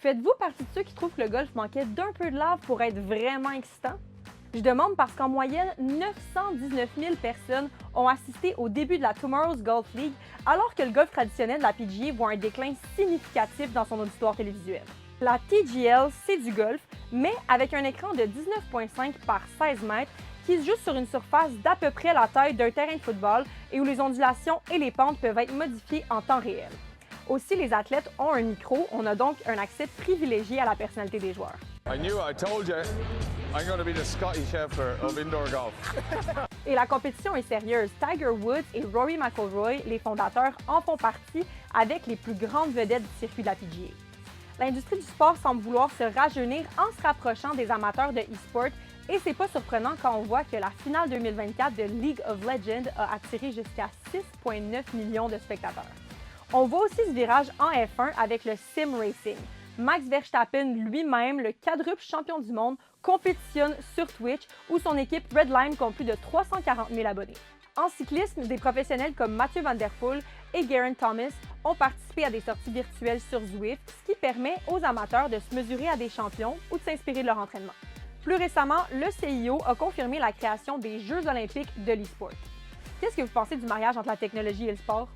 Faites-vous partie de ceux qui trouvent que le golf manquait d'un peu de lave pour être vraiment excitant? Je demande parce qu'en moyenne, 919 000 personnes ont assisté au début de la Tomorrow's Golf League, alors que le golf traditionnel de la PGA voit un déclin significatif dans son auditoire télévisuel. La TGL, c'est du golf, mais avec un écran de 19,5 par 16 mètres qui se joue sur une surface d'à peu près la taille d'un terrain de football et où les ondulations et les pentes peuvent être modifiées en temps réel. Aussi, les athlètes ont un micro, on a donc un accès privilégié à la personnalité des joueurs. I told you, I'm going to be the Scotty Scheffler of indoor golf. Et la compétition est sérieuse. Tiger Woods et Rory McIlroy, les fondateurs, en font partie avec les plus grandes vedettes du circuit de la PGA. L'industrie du sport semble vouloir se rajeunir en se rapprochant des amateurs de e-sport et c'est pas surprenant quand on voit que la finale 2024 de League of Legends a attiré jusqu'à 6,9 millions de spectateurs. On voit aussi ce virage en F1 avec le sim racing. Max Verstappen lui-même, le quadruple champion du monde, compétitionne sur Twitch où son équipe Redline compte plus de 340 000 abonnés. En cyclisme, des professionnels comme Mathieu Van Der Poel et Geraint Thomas ont participé à des sorties virtuelles sur Zwift, ce qui permet aux amateurs de se mesurer à des champions ou de s'inspirer de leur entraînement. Plus récemment, le CIO a confirmé la création des Jeux olympiques de l'e-sport. Qu'est-ce que vous pensez du mariage entre la technologie et le sport?